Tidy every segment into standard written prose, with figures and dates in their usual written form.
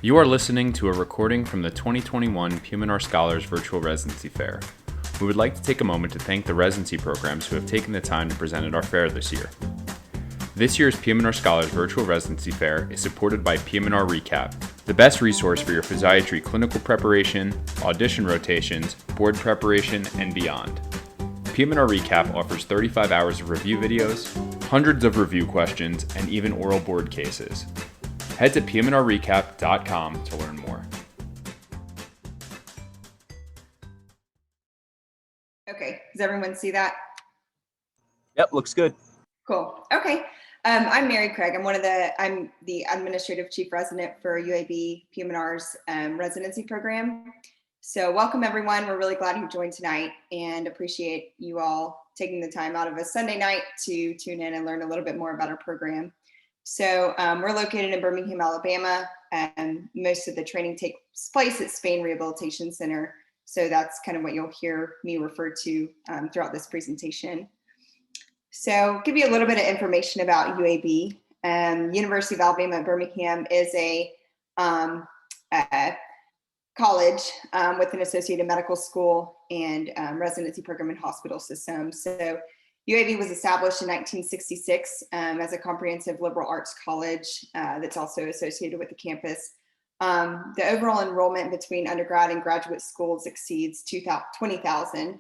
You are listening to a recording from the 2021 PM&R Scholars Virtual Residency Fair. We would like to take a moment to thank the residency programs who have taken the time to present at our fair this year. This year's PM&R Scholars Virtual Residency Fair is supported by PM&R Recap, the best resource for your physiatry clinical preparation, audition rotations, board preparation, and beyond. PM&R Recap offers 35 hours of review videos, hundreds of review questions, and even oral board cases. Head to pmnrrecap.com to learn more. Okay, does everyone see that? Yep, looks good. Cool. Okay, I'm Mary Craig. I'm the administrative chief resident for UAB PM&R's residency program. So welcome everyone. We're really glad you joined tonight and appreciate you all taking the time out of a Sunday night to tune in and learn a little bit more about our program. So we're located in Birmingham, Alabama, and most of the training takes place at Spinal Rehabilitation Center. So that's kind of what you'll hear me refer to throughout this presentation. So give you a little bit of information about UAB. University of Alabama at Birmingham is a college with an associated medical school and residency program and hospital system. So UAB was established in 1966 as a comprehensive liberal arts college that's also associated with the campus. The overall enrollment between undergrad and graduate schools exceeds 20,000.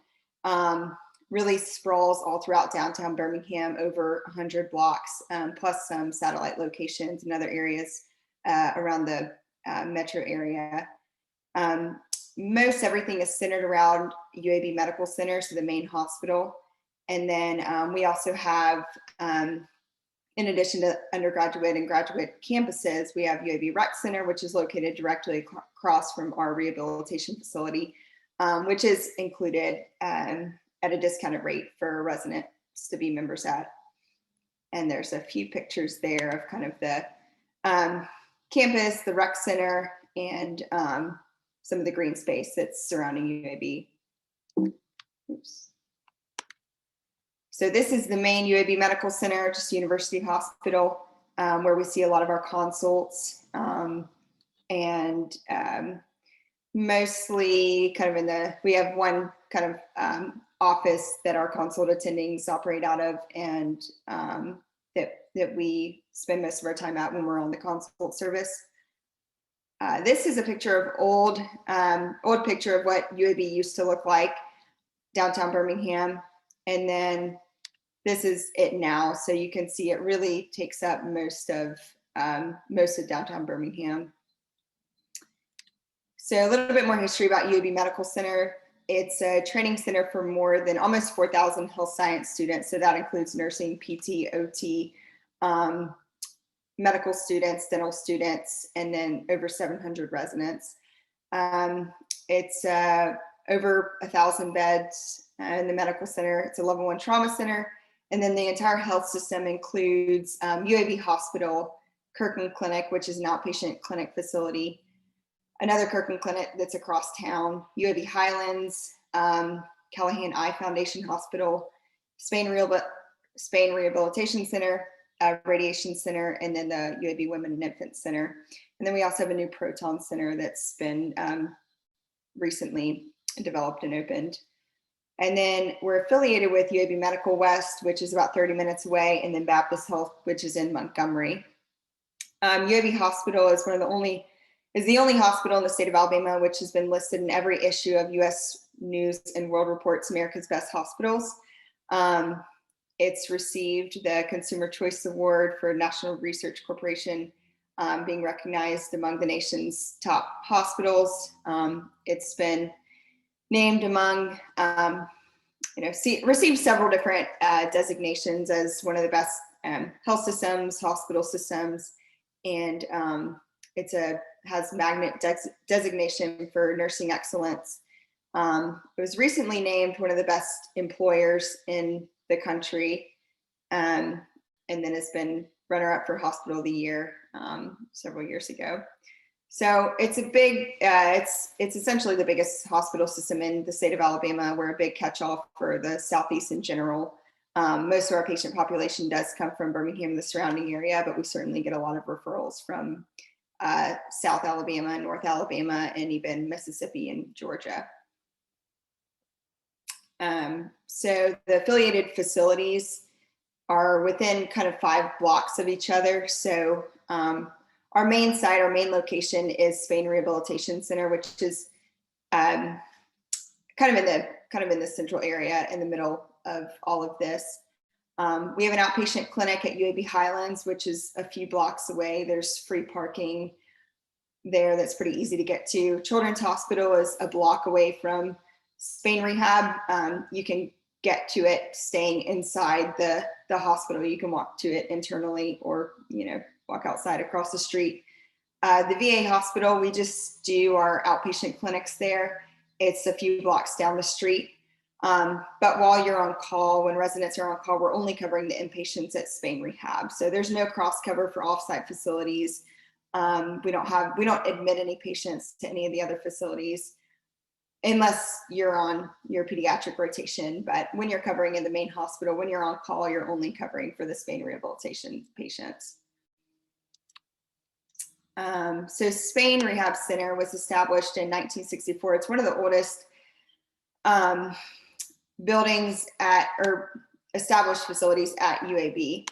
Really sprawls all throughout downtown Birmingham, over 100 blocks, plus some satellite locations and other areas around the metro area. Most everything is centered around UAB Medical Center, so the main hospital. And then we also have, in addition to undergraduate and graduate campuses, we have UAB Rec Center, which is located directly across from our rehabilitation facility, which is included at a discounted rate for residents to be members at. And there's a few pictures there of kind of the campus, the Rec Center, and some of the green space that's surrounding UAB. Oops. So this is the main UAB Medical Center, just University Hospital, where we see a lot of our consults, and mostly kind of we have one kind of office that our consult attendings operate out of, and that we spend most of our time at when we're on the consult service. This is a picture of old picture of what UAB used to look like downtown Birmingham, and then this is it now. So you can see it really takes up most of downtown Birmingham. So a little bit more history about UAB Medical Center. It's a training center for more than almost 4,000 health science students. So that includes nursing, PT, OT, medical students, dental students, and then over 700 residents. It's over 1,000 beds in the medical center. It's a level 1 trauma center. And then the entire health system includes UAB Hospital, Kirkland Clinic, which is an outpatient clinic facility, another Kirkland Clinic that's across town, UAB Highlands, Callahan Eye Foundation Hospital, Spain Rehabilitation Center, Radiation Center, and then the UAB Women and Infant Center. And then we also have a new proton center that's been recently developed and opened. And then we're affiliated with UAB Medical West, which is about 30 minutes away, and then Baptist Health, which is in Montgomery. UAB Hospital is the only hospital in the state of Alabama which has been listed in every issue of U.S. News and World Report's America's Best Hospitals. It's received the Consumer Choice Award for National Research Corporation, being recognized among the nation's top hospitals. It's been named among, received several different designations as one of the best health systems, hospital systems, and has magnet designation for nursing excellence. It was recently named one of the best employers in the country, and then has been runner-up for Hospital of the Year several years ago. So it's a big, it's essentially the biggest hospital system in the state of Alabama. We're a big catch-all for the Southeast in general. Most of our patient population does come from Birmingham and the surrounding area, but we certainly get a lot of referrals from South Alabama, North Alabama, and even Mississippi and Georgia. So the affiliated facilities are within kind of 5 blocks of each other. So our main site, our main location is Spain Rehabilitation Center, which is kind of in the central area in the middle of all of this. We have an outpatient clinic at UAB Highlands, which is a few blocks away. There's free parking there that's pretty easy to get to. Children's Hospital is a block away from Spain Rehab. You can get to it staying inside the hospital. You can walk to it internally or, walk outside across the street. The VA hospital, we just do our outpatient clinics there. It's a few blocks down the street. But while you're on call, when residents are on call, we're only covering the inpatients at Spain Rehab. So there's no cross cover for offsite facilities. We don't admit any patients to any of the other facilities unless you're on your pediatric rotation. But when you're covering in the main hospital, when you're on call, you're only covering for the Spain Rehabilitation patients. So Spain Rehab Center was established in 1964. It's one of the oldest buildings or established facilities at UAB.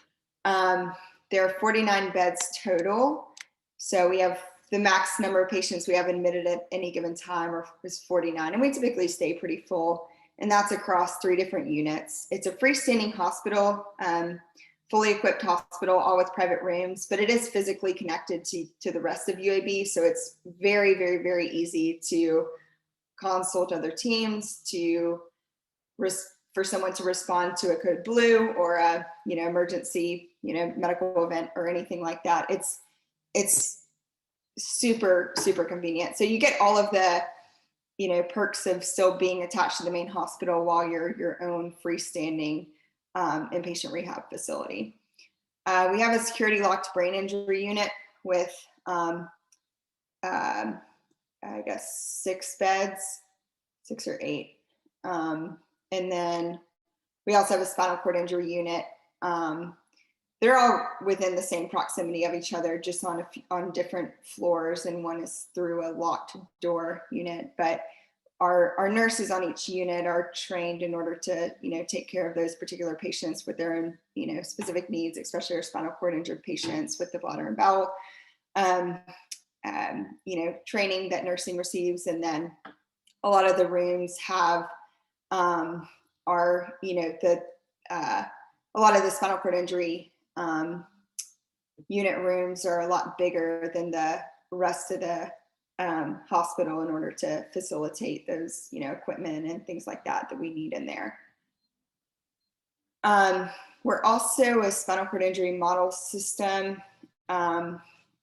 There are 49 beds total. So we have the max number of patients we have admitted at any given time is 49, and we typically stay pretty full, and that's across 3 different units. It's a freestanding hospital, fully equipped hospital, all with private rooms, but it is physically connected to the rest of UAB. So it's very, very, very easy to consult other teams, for someone to respond to a code blue or a, emergency, medical event or anything like that. It's super, super convenient. So you get all of the, perks of still being attached to the main hospital while you're your own freestanding inpatient rehab facility. We have a security locked brain injury unit with, I guess 6 beds, 6 or 8. And then we also have a spinal cord injury unit. They're all within the same proximity of each other, just on different floors, and one is through a locked door unit. But our nurses on each unit are trained in order to, take care of those particular patients with their own, specific needs, especially our spinal cord injured patients with the bladder and bowel, training that nursing receives. And then a lot of the rooms have a lot of the spinal cord injury unit rooms are a lot bigger than the rest of the hospital in order to facilitate those, equipment and things like that we need in there. We're also a spinal cord injury model system.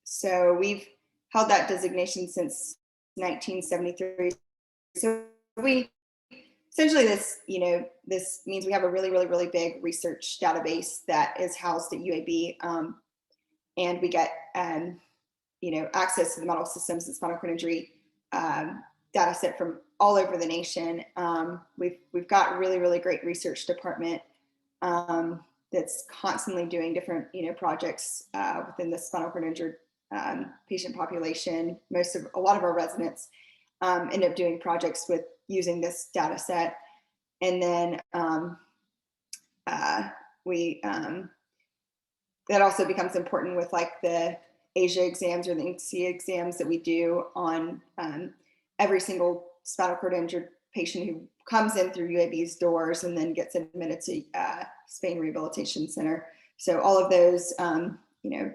So we've held that designation since 1973. So essentially this means we have a really, really, really big research database that is housed at UAB, and we get access to the model systems and spinal cord injury data set from all over the nation. We've got really, really great research department that's constantly doing different projects within the spinal cord injured patient population. A lot of our residents end up doing projects with using this data set. And then that also becomes important with like the Asia exams or the NC exams that we do on every single spinal cord injured patient who comes in through UAB's doors and then gets admitted to Spain Rehabilitation Center. So all of those, NSCI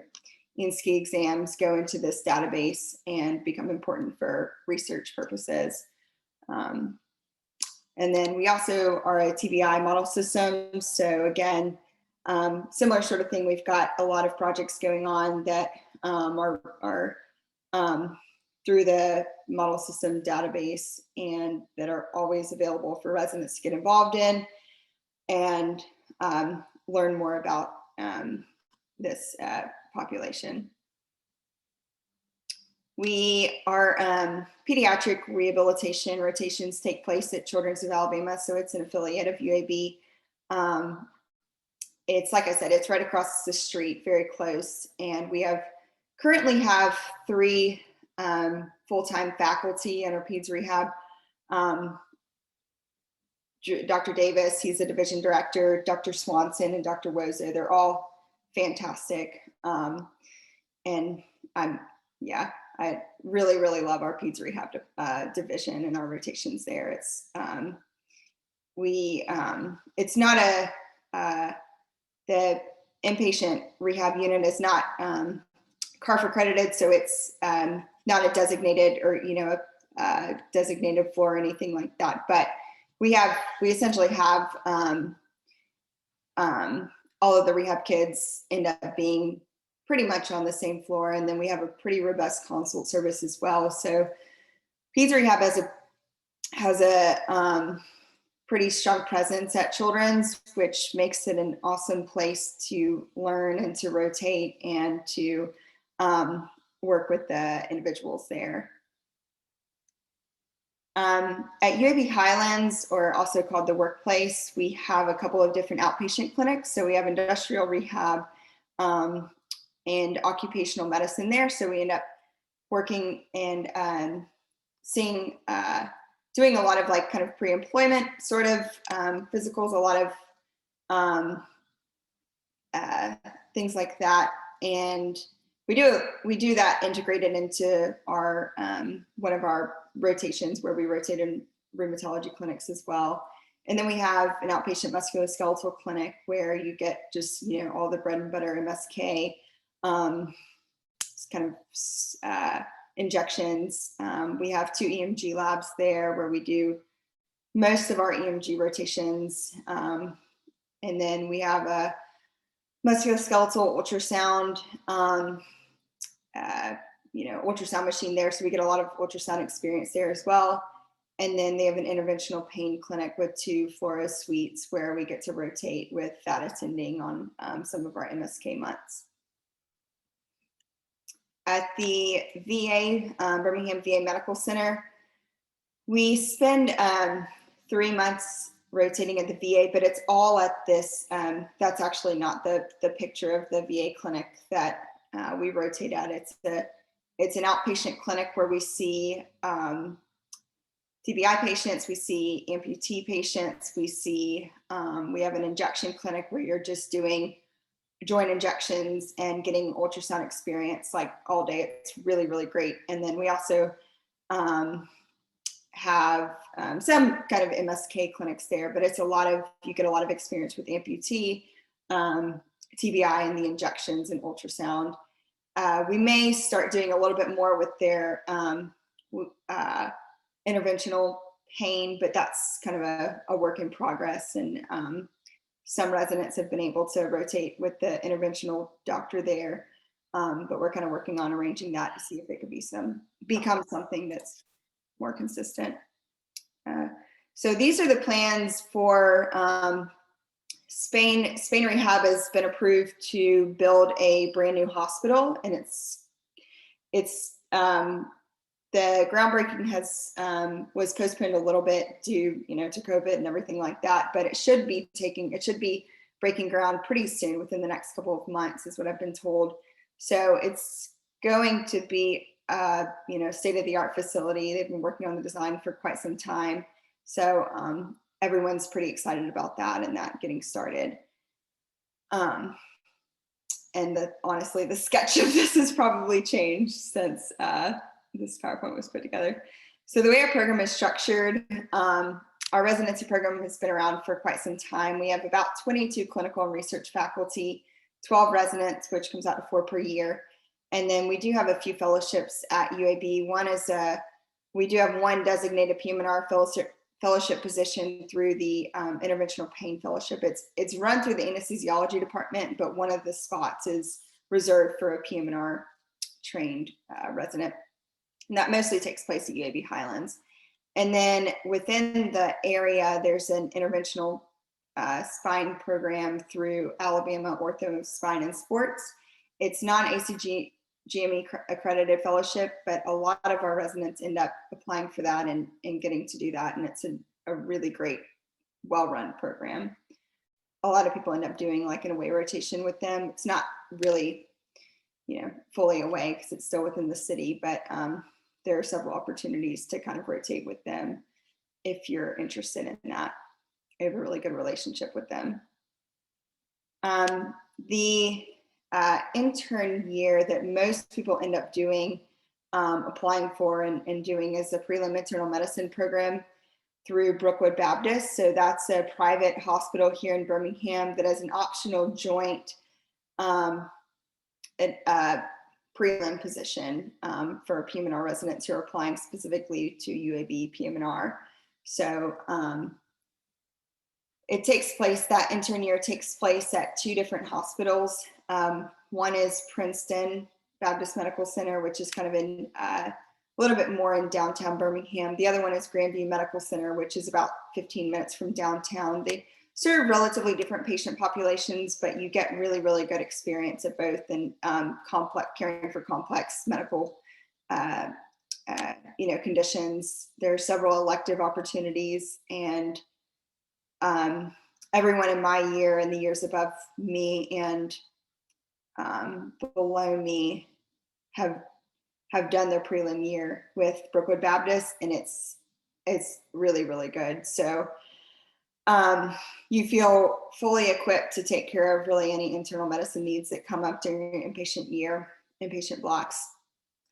exams go into this database and become important for research purposes. And then we also are a TBI model system. So again, similar sort of thing. We've got a lot of projects going on that are through the model system database and that are always available for residents to get involved in and learn more about this population. We are pediatric rehabilitation rotations take place at Children's of Alabama, so it's an affiliate of UAB. It's like I said, it's right across the street, very close, and we have currently have 3 full-time faculty in our peds rehab. Dr. Davis, he's a division director, Dr. Swanson and Dr. Wozo, they're all fantastic. And I really, really love our peds rehab division and our rotations there. It's not the inpatient rehab unit is not CARF accredited, so it's not a designated or designated floor or anything like that. But we essentially have all of the rehab kids end up being pretty much on the same floor, and then we have a pretty robust consult service as well. So peds rehab has a pretty strong presence at Children's, which makes it an awesome place to learn and to rotate and to work with the individuals there. At UAB Highlands, or also called the Workplace, we have a couple of different outpatient clinics. So we have industrial rehab and occupational medicine there. So we end up working and doing a lot of like kind of pre-employment sort of physicals, a lot of things like that. And we do that integrated into our one of our rotations where we rotate in rheumatology clinics as well. And then we have an outpatient musculoskeletal clinic where you get just all the bread and butter MSK, kind of injections. We have 2 EMG labs there where we do most of our EMG rotations. And then we have a musculoskeletal ultrasound, ultrasound machine there. So we get a lot of ultrasound experience there as well. And then they have an interventional pain clinic with 2 fluoro suites where we get to rotate with that attending on some of our MSK months. At the VA, Birmingham VA Medical Center, we spend 3 months rotating at the VA, but it's all at this, that's actually not the picture of the VA clinic that we rotate at. It's an outpatient clinic where we see TBI patients, we see amputee patients, we have an injection clinic where you're just doing joint injections and getting ultrasound experience like all day. It's really, really great. And then we also have some kind of MSK clinics there, but you get a lot of experience with amputee, TBI, and the injections and ultrasound. We may start doing a little bit more with their interventional pain, but that's kind of a work in progress. And some residents have been able to rotate with the interventional doctor there, but we're kind of working on arranging that to see if it could become something that's more consistent. So these are the plans for Spain. Spain Rehab has been approved to build a brand new hospital, and the groundbreaking was postponed a little bit due to COVID and everything like that, but it should be breaking ground pretty soon, within the next couple of months is what I've been told. So it's going to be state-of-the-art facility. They've been working on the design for quite some time. So everyone's pretty excited about that and that getting started. And honestly, the sketch of this has probably changed since this PowerPoint was put together. So the way our program is structured, our residency program has been around for quite some time. We have about 22 clinical and research faculty, 12 residents, which comes out to 4 per year. And then we do have a few fellowships at UAB. One is we do have 1 designated PM&R fellowship position through the interventional pain fellowship. It's run through the anesthesiology department, but one of the spots is reserved for a PM&R trained resident. And that mostly takes place at UAB Highlands. And then within the area, there's an interventional spine program through Alabama Ortho Spine and Sports. It's non-ACG GME accredited fellowship, but a lot of our residents end up applying for that and getting to do that. And it's a really great, well-run program. A lot of people end up doing like an away rotation with them. It's not really, fully away because it's still within the city, but there are several opportunities to kind of rotate with them if you're interested in that. I have a really good relationship with them. The intern year that most people end up doing, applying for and doing is the prelim internal medicine program through Brookwood Baptist. So that's a private hospital here in Birmingham that has an optional joint prelim position for PM&R residents who are applying specifically to UAB PM&R. So it takes place, that intern year takes place at 2 different hospitals. One is Princeton Baptist Medical Center, which is kind of in a little bit more in downtown Birmingham. The other one is Grandview Medical Center, which is about 15 minutes from downtown. They serve relatively different patient populations, but you get really, really good experience at both, and caring for complex medical conditions. There are several elective opportunities, and everyone in my year and the years above me and below me have done their prelim year with Brookwood Baptist, and it's really, really good. So you feel fully equipped to take care of really any internal medicine needs that come up during your inpatient year, inpatient blocks,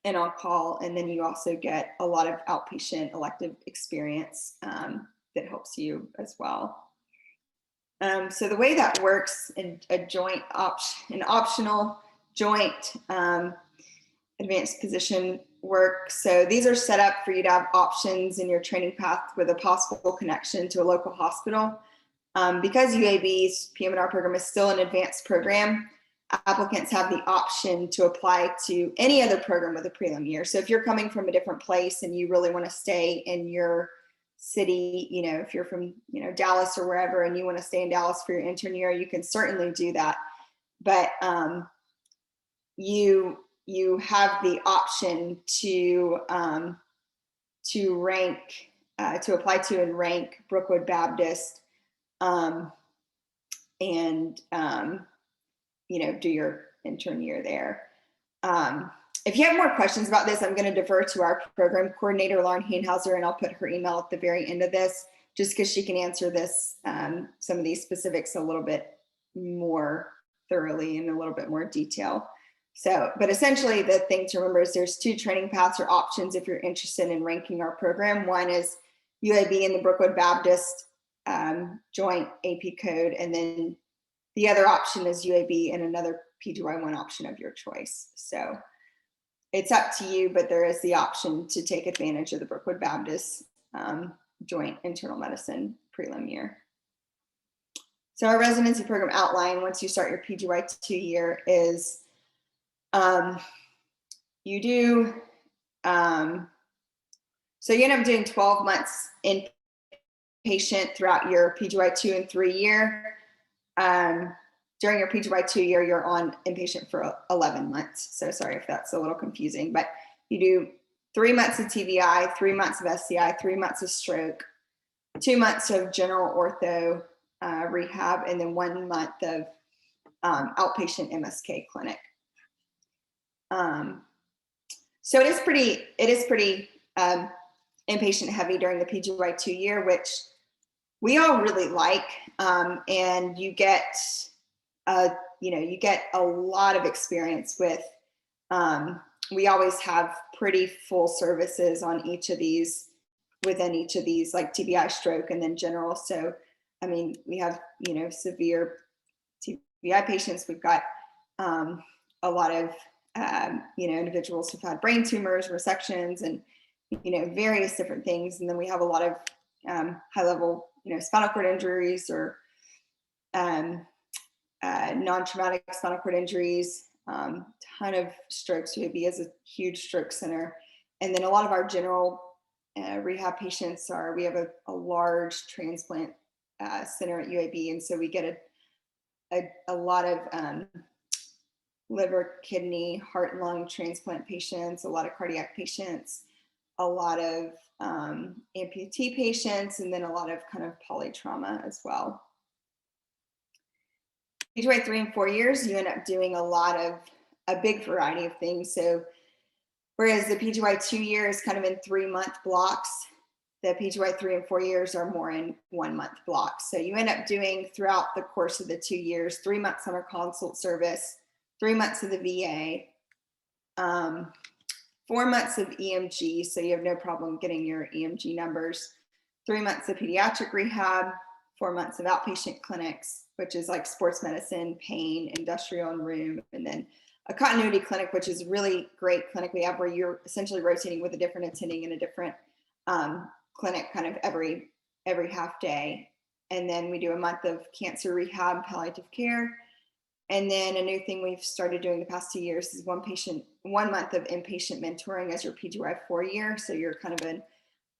and on call. And then you also get a lot of outpatient elective experience that helps you as well. So the way that works in an optional joint advanced position work. So these are set up for you to have options in your training path with a possible connection to a local hospital. Because UAB's PM&R program is still an advanced program, applicants have the option to apply to any other program with a prelim year. So if you're coming from a different place and you really want to stay in your city, if you're from Dallas or wherever and you want to stay in Dallas for your intern year, you can certainly do that. But you have the option to apply to and rank Brookwood Baptist, and do your intern year there. If you have more questions about this, I'm going to defer to our program coordinator, Lauren Hainhauser, and I'll put her email at the very end of this, just because she can answer this, some of these specifics a little bit more thoroughly in a little bit more detail. So, but essentially the thing to remember is there's 2 training paths or options if you're interested in ranking our program. One is UAB and the Brookwood Baptist joint AP code, and then the other option is UAB and another PGY1 option of your choice. So it's up to you, but there is the option to take advantage of the Brookwood Baptist joint internal medicine prelim year. So our residency program outline, once you start your PGY2 year, is you do, so you end up doing 12 months inpatient throughout your PGY2 and 3 year. During your PGY2 year, you're on inpatient for 11 months. So sorry if that's a little confusing, but you do 3 months of TBI, 3 months of SCI, 3 months of stroke, 2 months of general ortho rehab, and then 1 month of outpatient MSK clinic. So it is pretty inpatient heavy during the PGY2 year, which we all really like, and you get a lot of experience with. We always have pretty full services on each of these, within each of these, like TBI, stroke, and then general. So, I mean, we have severe TBI patients. We've got a lot of individuals who've had brain tumors, resections, and various different things. And then we have a lot of high level spinal cord injuries or non-traumatic spinal cord injuries, ton of strokes. UAB is a huge stroke center. And then a lot of our general rehab patients we have a large transplant center at UAB. And so we get a lot of liver, kidney, heart, and lung transplant patients, a lot of cardiac patients, a lot of amputee patients, and then a lot of kind of polytrauma as well. PGY 3 and 4 years, you end up doing a lot of a big variety of things. So whereas the PGY 2 year is kind of in 3-month blocks, the PGY 3 and 4 years are more in 1-month blocks. So you end up doing throughout the course of the 2 years, 3 months summer consult service, 3 months of the VA, 4 months of EMG, so you have no problem getting your EMG numbers, 3 months of pediatric rehab, 4 months of outpatient clinics, which is like sports medicine, pain, industrial, and rheum, and then a continuity clinic, which is a really great clinic we have where you're essentially rotating with a different attending in a different clinic kind of every half day. And then we do a month of cancer rehab, palliative care. And then a new thing we've started doing the past 2 years is 1 month of inpatient mentoring as your PGY 4 year. So you're kind of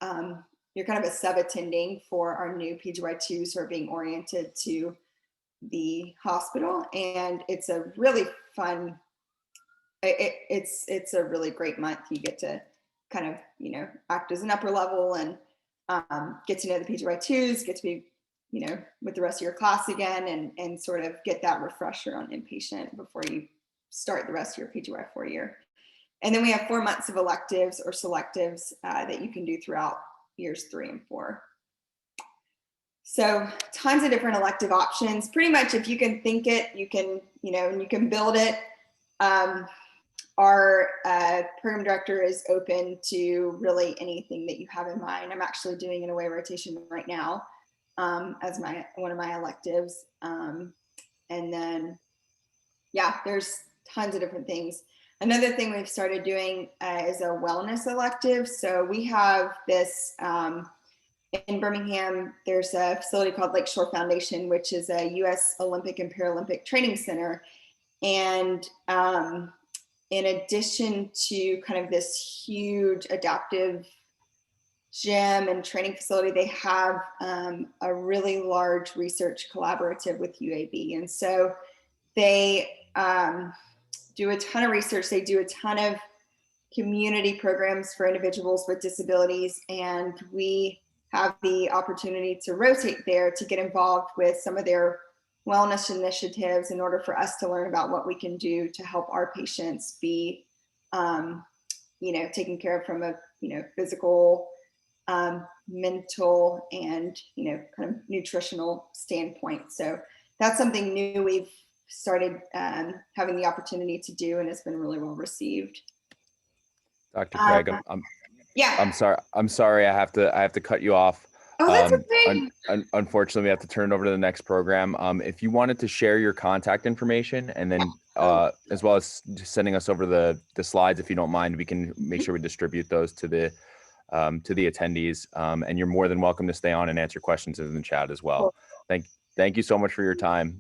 a sub-attending for our new PGY 2s who are being oriented to the hospital. And it's a really fun, it's a really great month. You get to kind of, act as an upper level and get to know the PGY 2s, get to be, with the rest of your class again, and sort of get that refresher on inpatient before you start the rest of your PGY 4 year. And then we have 4 months of electives or selectives that you can do throughout years 3 and 4. So tons of different elective options. Pretty much if you can think it, you can, and you can build it. Our program director is open to really anything that you have in mind. I'm actually doing an away rotation right now as one of my electives. And then, there's tons of different things. Another thing we've started doing is a wellness elective. So we have this in Birmingham, there's a facility called Lakeshore Foundation, which is a U.S. Olympic and Paralympic training center. And in addition to kind of this huge adaptive gym and training facility, they have a really large research collaborative with UAB. And so they do a ton of research. They do a ton of community programs for individuals with disabilities. And we have the opportunity to rotate there to get involved with some of their wellness initiatives in order for us to learn about what we can do to help our patients be, taken care of from a, physical, mental, and, kind of nutritional standpoint. So that's something new we've started having the opportunity to do, and it's been really well received. Dr. Craig, I'm sorry. I have to cut you off. Oh, that's okay. Unfortunately, we have to turn it over to the next program. If you wanted to share your contact information, and then as well as sending us over the slides, if you don't mind, we can make sure we distribute those to the attendees. And you're more than welcome to stay on and answer questions in the chat as well. Thank you so much for your time.